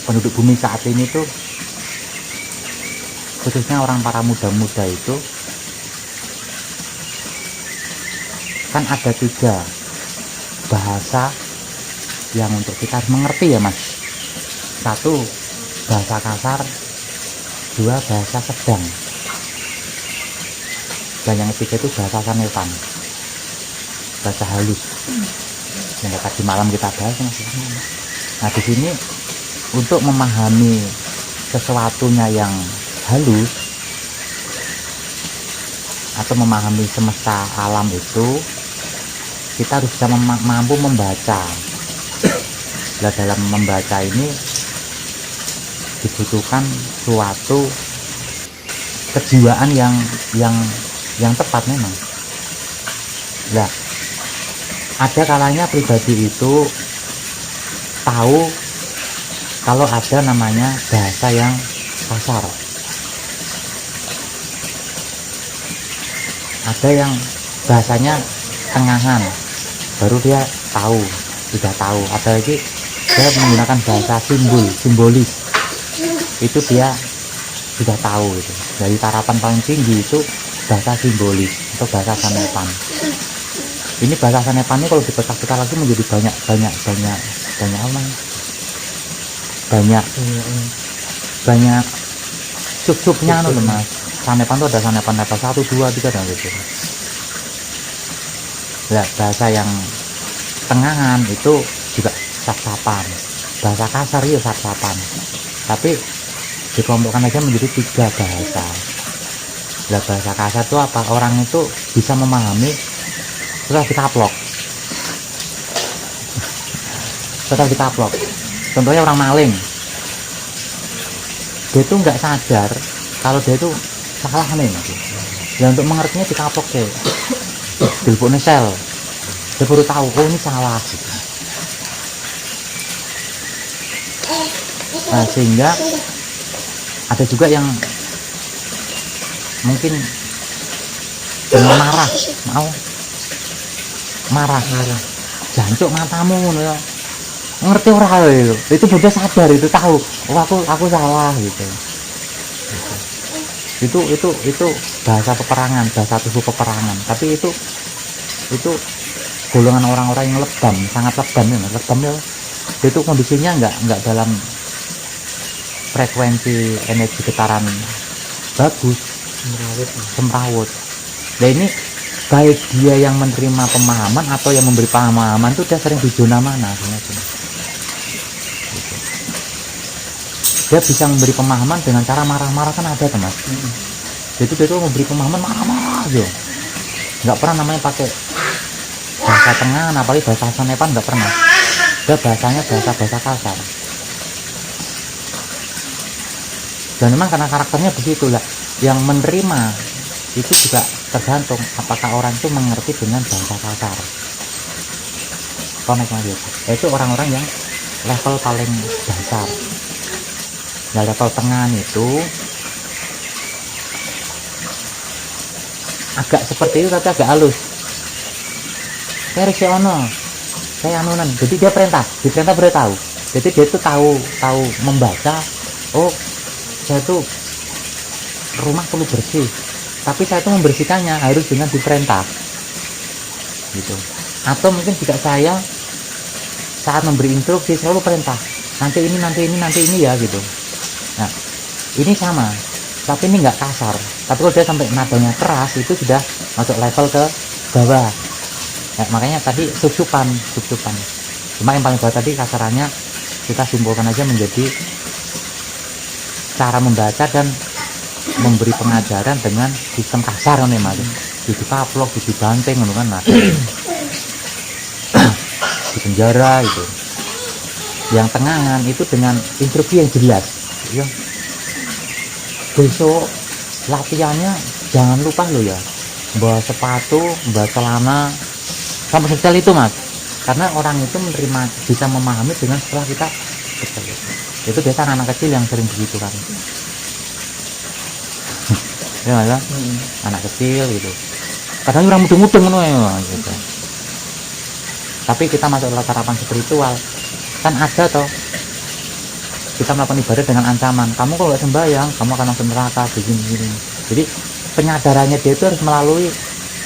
penduduk bumi saat ini tuh, khususnya orang para muda-muda itu kan ada 3 bahasa yang untuk kita harus mengerti ya mas. 1 bahasa kasar, 2 bahasa sedang, dan yang ketiga itu bahasa sanepan, bahasa halus yang tadi malam kita bahas mas. Nah di sini untuk memahami sesuatunya yang halus atau memahami semesta alam itu, kita harus bisa mampu membaca. Nah, dalam membaca ini dibutuhkan suatu kejiwaan yang tepat memang. Nah, ada kalanya pribadi itu tahu kalau ada namanya bahasa yang kasar. Ada yang bahasanya tengahan, baru dia tahu, sudah tahu. Ada lagi dia menggunakan bahasa simbolis, itu dia sudah tahu gitu. Dari tarapan paling tinggi itu bahasa simbolis atau bahasa sanepan. Ini bahasa sanepan ini kalau dipecah-pecah lagi menjadi banyak sub-subnya loh mas. Sanepan itu ada sanepan level 1, 2, 3 dan gitu. Nah, bahasa yang tengahan itu juga sap-sapan. Bahasa kasar ya sap-sapan. Tapi dikelompokkan aja menjadi 3 bahasa. Nah, bahasa kasar itu apa? Orang itu bisa memahami setelah dikaplok. Setelah dikaplok. Contohnya orang maling. Dia itu nggak sadar kalau dia itu salah nih. Ya untuk mengertinya dikaplok deh. Dileboknya sel. Dia baru tahu, oh ini salah gitu. Nah, sehingga ada juga yang mungkin dengan marah jancuk matamu ya. Ngerti ora itu udah sadar, itu tahu, oh aku salah gitu. Itu bahasa peperangan, bahasa tubuh peperangan. Tapi itu golongan orang-orang yang lebam, sangat lebam ya. Lebam ya, itu kondisinya nggak dalam frekuensi energi getaran bagus, semrawut. Nah ini baik dia yang menerima pemahaman atau yang memberi pemahaman itu dia sering di zona mana sebenarnya. Dia bisa memberi pemahaman dengan cara marah-marah, kan ada kan mas. Jadi dia tuh memberi pemahaman marah-marah aja, nggak pernah namanya pakai bahasa tengah, apalagi bahasa sanepan nggak pernah. Dia bahasanya bahasa kasar. Dan memang karena karakternya begitulah, yang menerima itu juga tergantung apakah orang itu mengerti dengan bahasa kasar. Connect lagi, itu orang-orang yang level paling dasar. Nah, level tengah itu agak seperti itu tapi agak halus. Saya anunan. Jadi dia diperintah beritahu. Jadi dia itu tahu membaca. Oh, saya tuh rumah perlu bersih. Tapi saya tuh membersihkannya harus dengan diperintah. Gitu. Atau mungkin juga saya saat memberi instruksi selalu perintah. Nanti ini ya gitu. Nah, ini sama, tapi ini nggak kasar. Tapi kalau dia sampai nadanya keras, itu sudah masuk level ke bawah. Nah, makanya tadi sub-supan. Cuma yang paling bawah tadi kasarannya kita simpulkan aja menjadi cara membaca dan memberi pengajaran dengan sistem kasar nih mas. Di kaplok, di banting, kan nah. Di penjara itu. Yang tengahan itu dengan instruksi yang jelas. Ya. Besok latihannya jangan lupa lo ya, bawa sepatu, bawa celana, sampai detail itu mas. Karena orang itu bisa memahami dengan setelah kita detail. Itu biasa anak kecil yang sering begitu kan. Ya mas, anak kecil gitu. Kadang orang mudeng-mudeng gitu. Tapi kita masuk ke tarapan spiritual kan ada toh kita melakukan ibadah dengan ancaman, kamu kalau nggak sembahyang kamu akan masuk neraka begini. Jadi penyadarannya dia itu harus melalui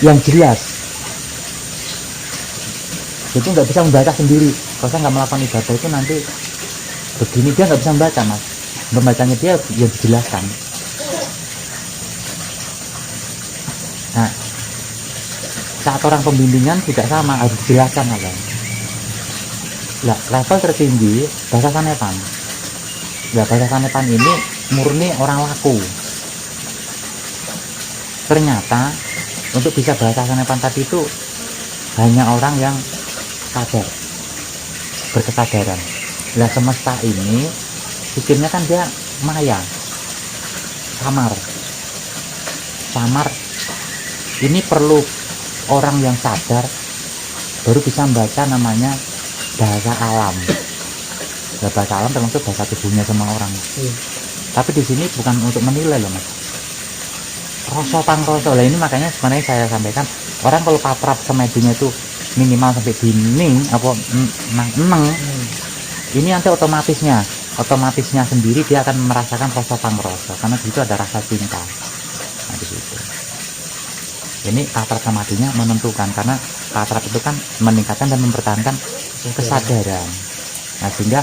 yang jelas. Jadi nggak bisa membaca sendiri. Kalau saya nggak melakukan ibadah itu nanti begini, dia nggak bisa membaca mas. Membacanya dia yang dijelaskan. Nah, saat orang pembimbingan juga sama, harus dijelaskan apa. Nah, level tertinggi bahasa Sanepan. Nah, bahasa Sanepan ini murni orang laku. Ternyata untuk bisa bahasa Sanepan tadi itu hanya orang yang sadar, berkesadaran. Nah, semesta ini pikirnya kan dia maya, samar. Ini perlu orang yang sadar baru bisa membaca namanya bahasa alam. Nah, bahasa alam termasuk bahasa tubuhnya semua orang. Tapi di sini bukan untuk menilai loh mas. Rasa pangrasa lah ini, makanya sebenarnya saya sampaikan orang kalau patrap semedinya itu minimal sampai dinding apa neng. Ini nanti otomatisnya sendiri dia akan merasakan rasa pangrasa karena di situ ada rasa cinta. Nah di situ. Ini patrap samadinya menentukan karena patrap itu kan meningkatkan dan mempertahankan kesadaran. Nah sehingga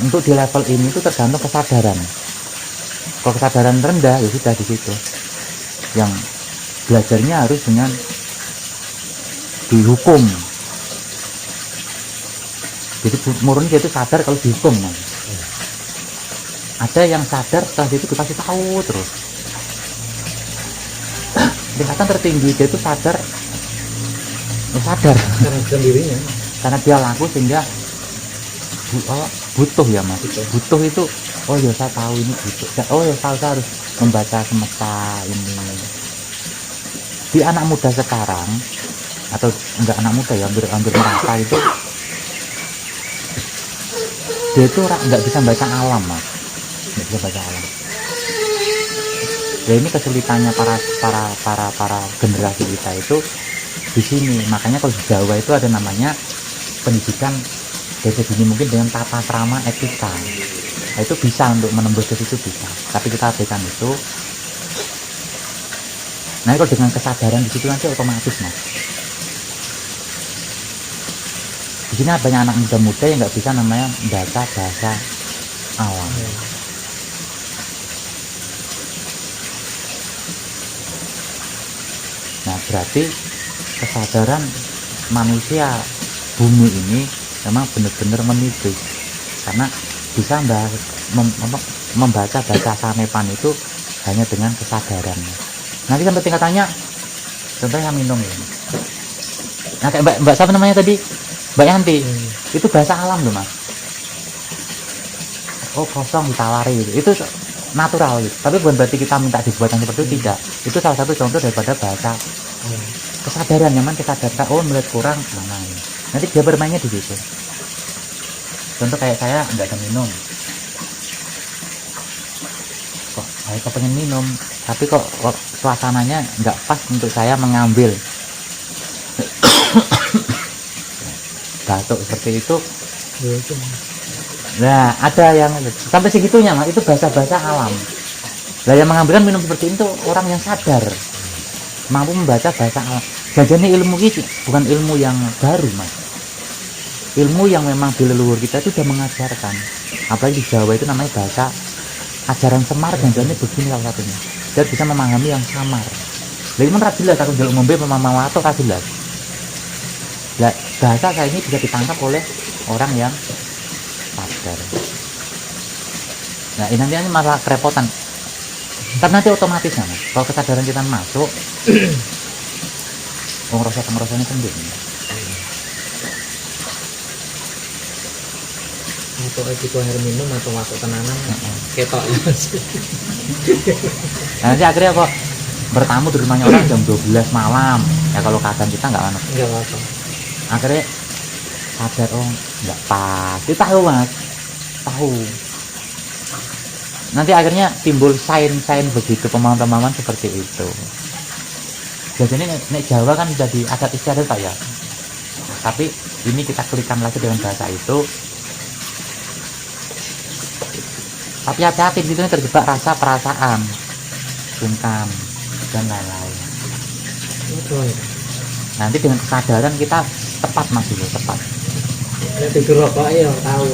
untuk di level ini itu tergantung kesadaran. Kalau kesadaran rendah ya sudah di situ. Yang belajarnya harus dengan dihukum. Jadi murni dia itu sadar kalau dihukum. Ada yang sadar setelah itu dikasih tahu terus. Tingkatan tertinggi dia itu sadar karena sendirinya, karena dia laku sehingga butuh ya mas. Butuh itu oh ya saya tahu ini butuh. Oh ya saya harus membaca semesta ini. Di anak muda sekarang atau enggak anak muda ya hampir merata itu dia itu nggak bisa baca alam mas, nggak bisa baca alam. Ya ini kesulitannya para generasi kita itu di sini. Makanya kalau di Jawa itu ada namanya pendidikan desa dini mungkin dengan tata krama etika. Nah, itu bisa untuk menembus ke situ bisa. Tapi kita abaikan itu. Nah kalau dengan kesadaran di situ nanti otomatis mas. Di sini banyak anak muda yang nggak bisa namanya baca bahasa alam. Nah berarti kesadaran manusia bumi ini memang benar-benar menipis karena bisa membaca bahasa Sanepan itu hanya dengan kesadaran. Nanti sampai tingkatannya contohnya minum ini. Nah kayak mbak siapa namanya tadi, Mbak Yanti, itu bahasa alam loh mas. Oh kosong ditawari gitu. Itu natural gitu. Tapi bukan berarti kita minta dibuat yang seperti itu, tidak. Itu salah satu contoh daripada bahasa kesadaran. Nyaman kesadaran, oh melihat kurang mana ini. Nanti dia bermainnya di situ. Contoh kayak saya nggak ada minum. Kok saya kepengen minum, tapi kok suasananya nggak pas untuk saya mengambil. Batuk seperti itu. Nah ada yang sampai segitunya mas, itu bahasa-bahasa alam. Nah yang mengambilkan minum seperti itu orang yang sadar, mampu membaca bahasa alam. Jadi ilmu itu bukan ilmu yang baru mas, ilmu yang memang di leluhur kita itu sudah mengajarkan. Apalagi di Jawa itu namanya bahasa ajaran semar, dan ini begini salah satunya. Dia bisa memahami yang samar. Jadi mana jelas aku jaluk ngombe memang atau jelas. Nah, bahasa saya ini bisa ditangkap oleh orang yang sadar. Nah ini nanti malah kerepotan. Tapi nanti otomatis mas, kalau kesadaran kita masuk, pengerosanya sendiri. Atau itu air minum atau masuk tenanan, ketok. Nah, nanti akhirnya kok bertamu di rumahnya orang jam 12 malam. Ya kalau keadaan kita nggak apa-apa. Akhirnya sadar oh nggak pas. Dia tahu mas, tahu. Nanti akhirnya timbul sain begitu, pemahaman seperti itu. Jadi ini Jawa kan jadi adat istiadat pak ya. Tapi ini kita kelikan lagi dengan bahasa itu. Tapi hati-hati di situ terjebak rasa perasaan, sungkan dan lain-lain. Itu ya. Nanti dengan kesadaran kita tepat mas itu tepat. Nek tidur rokok ya tahu.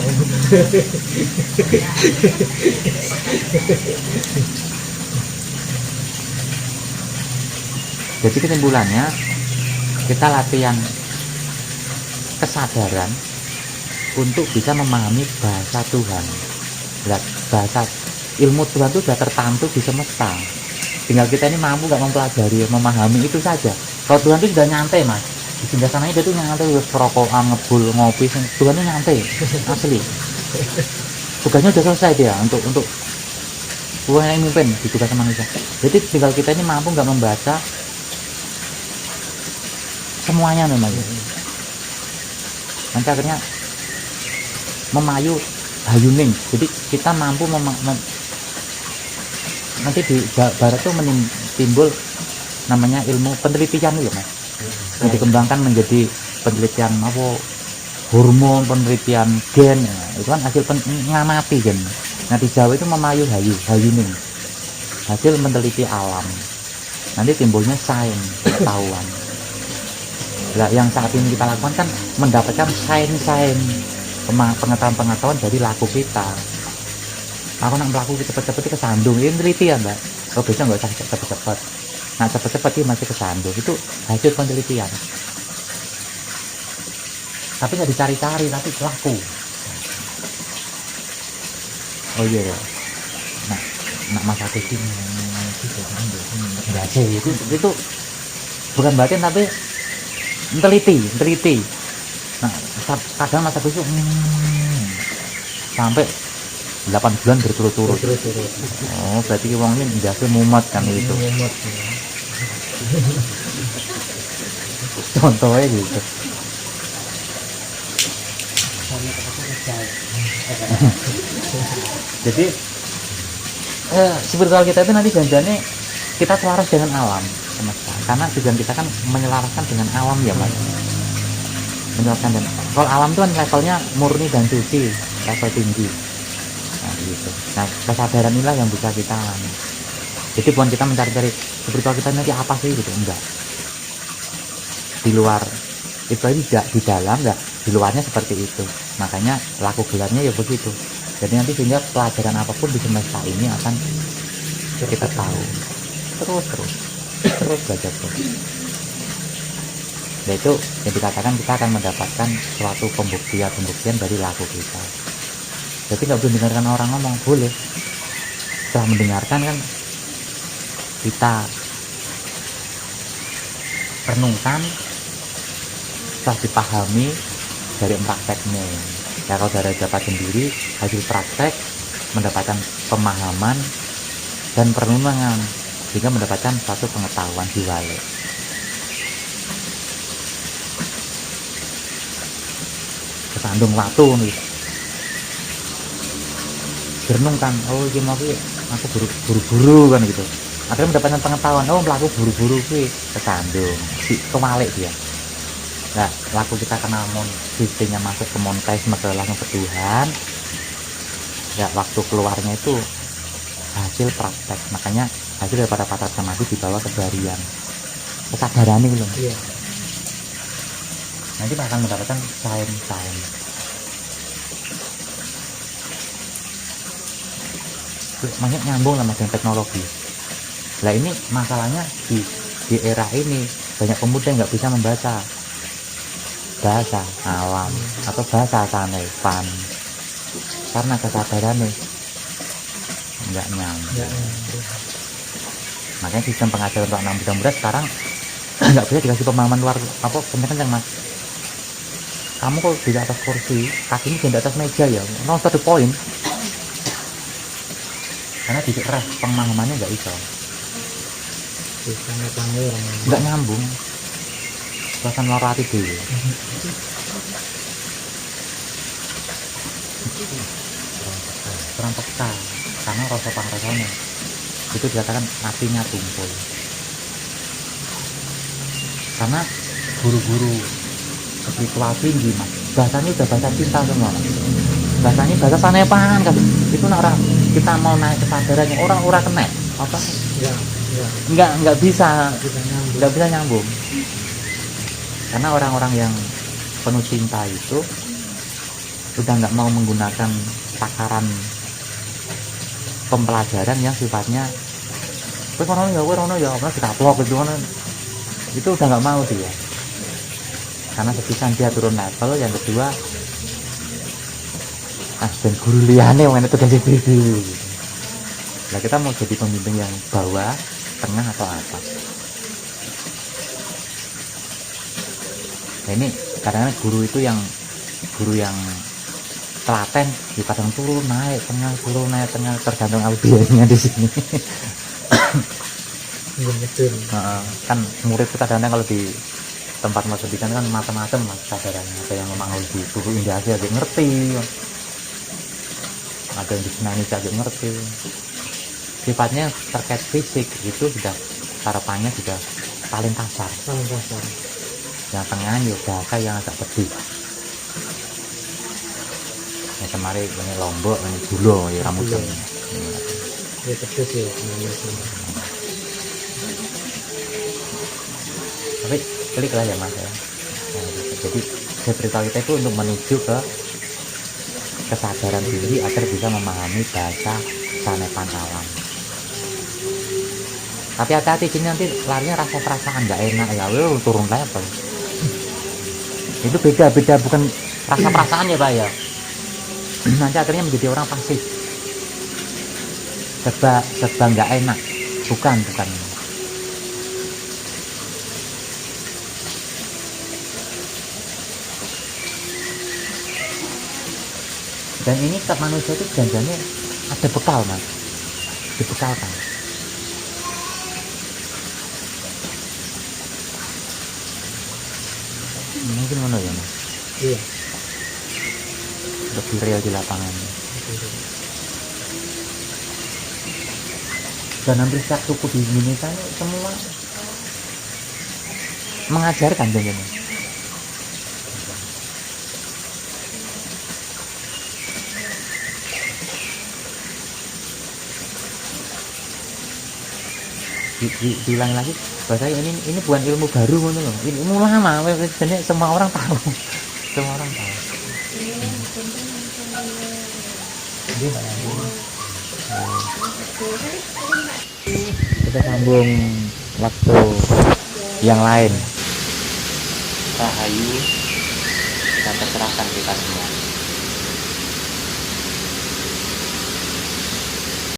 Jadi kesimpulannya kita latihan kesadaran untuk bisa memahami bahasa Tuhan. Bahasa ilmu Tuhan itu sudah tertantu di semesta. Tinggal kita ini mampu nggak mempelajari, memahami itu saja. Kalau Tuhan itu sudah nyantai mas, di singgah sananya dia tuh nyantai, udah perokokan, ngebul, ngopi. Tuhan itu nyantai, asli. Tugasnya udah selesai dia untuk Tuhan yang mimpin di tugas manusia. Jadi tinggal kita ini mampu nggak membaca semuanya memang. Nanti akhirnya memayu hayuning. Jadi kita mampu nanti di barat tuh timbul namanya ilmu penelitian itu mas. Yang dikembangkan menjadi penelitian hormon, penelitian gen. Itu kan hasil ngamati gen. Nah di Jawa itu memayu hayuning. Hasil meneliti alam. Nanti timbulnya sains, pengetahuan. Nah, yang saat ini kita lakukan kan mendapatkan sains pengetahuan dari laku kita. Aku nak melaku cepet-cepet kesandung, ini penelitian mbak. Oh bisa nggak usah cepet-cepet. Nah cepet-cepet ini masih kesandung, itu hasil penelitian. Tapi nggak dicari-cari, tapi laku. Oh iya ya. Nak mas aku sih itu bukan batin tapi teliti. Nah kadang mas aku itu sampai 8 bulan berturut-turut. Oh berarti wong ini jasa mumet kan itu. Mumet. Contohnya gitu. Jadi spiritual kita itu nanti janjiannya kita selaras dengan alam semesta. Karena tujuan kita kan menyelaraskan dengan alam ya mas. Menyelaraskan dengan kalau alam itu kan levelnya murni dan suci, level tinggi. Nah gitu. Nah kesadaran inilah yang bisa kita alami. Jadi bukan kita mencari-cari spiritual kita nanti apa sih gitu, enggak. Di luar itu aja tidak, di dalam enggak, di luarnya seperti itu. Makanya laku gelarnya ya begitu. Jadi nanti sehingga pelajaran apapun di semesta ini akan kita tahu terus belajar terus. Nah itu yang dikatakan kita akan mendapatkan suatu pembuktian dari laku kita. Jadi nggak boleh dengarkan orang ngomong, boleh. Setelah mendengarkan kan kita renungkan, setelah dipahami dari prakteknya. Ya kalau dari dapat sendiri hasil praktek mendapatkan pemahaman dan perenungan sehingga mendapatkan suatu pengetahuan diwale. Kesandung waktu nih. Berenungkan, oh ini mau aku buru-buru kan gitu. Akhirnya mendapatkan pengetahuan, oh melaku buru-buru sih kesandung, kewalik dia. Nah, laku kita kenal sistemnya masuk ke monisme ke langsung ke Tuhan. Ya, waktu keluarnya itu hasil praktek. Makanya hasil daripada patah samadhi dibawa ke barian. Kesadaran ini belum. Iya. Nanti akan mendapatkan sains. Banyak nyambung sama dengan teknologi. Nah ini masalahnya di era ini banyak pemuda yang nggak bisa membaca bahasa alam atau bahasa sanepan karena kesadarannya nggak nyambung. Makanya sistem pengajaran untuk anak muda sekarang nggak bisa dikasih pemahaman luar apa kencang mas. Kamu kalau di atas kursi kakinya di atas meja ya, not to the point. Karena di keras pemahamannya nggak bisa. Nggak nyambung. Bahkan luar hati dulu. Kurang peka karena rasa pangrasanya itu dikatakan hatinya tumpul. Karena guru-guru spiritual tinggi mas, bahasanya udah bahasa cinta semua mas. Bahasanya bahasa sanepan kan itu orang kita mau naik kesadarannya orang kena apa nggak bisa nyambung karena orang-orang yang penuh cinta itu sudah nggak mau menggunakan takaran pembelajaran yang sifatnya kowe rono ya apa kita vlog gitu kan itu udah nggak mau dia karena sepisan dia turun level yang kedua dan guru liane yang itu dari video. Nah kita mau jadi pembimbing yang bawah, tengah atau atas. Nah ini kadang-kadang guru guru yang telaten di kadang turun naik tengah tergantung audiensnya di sini. Kan murid itu kadang-kadang kalau di tempat mas pendidikan kan macam-macam mas kesadarannya, ada yang memang lebih guru Indonesia agak ngerti, ada yang di Indonesia agak ngerti. Sifatnya terkait fisik itu sudah harapannya sudah paling kasar. Yang tengah ya bahasa yang agak pedih. Yang kemarin ini Lombok, ini Bulo, ya rambut ini. Ya pedes ya. Tapi klik lah ya mas ya. Nah, jadi saya beritahu kita itu untuk menuju ke kesadaran diri agar bisa memahami bahasa sanepan alam. Tapi hati-hati sini nanti larinya rasa perasaan nggak enak ya, turun level. Itu beda bukan rasa perasaan ya pak ya. Nanti akhirnya menjadi orang pasif. Serba nggak enak, bukan. Dan ini ke manusia itu janjinya ada bekal mas, dibekalkan. Mungkin mana ya mas? Iya. Lebih real di lapangan. Dan hampir setiap suku di Indonesia ini semua mengajarkan janjinya. Diulangi lagi bahasa ini bukan ilmu baru loh, ini ilmu lama sebenarnya semua orang tahu. Kita sambung waktu yang lain. Rahayu dan terserahkan kita semua.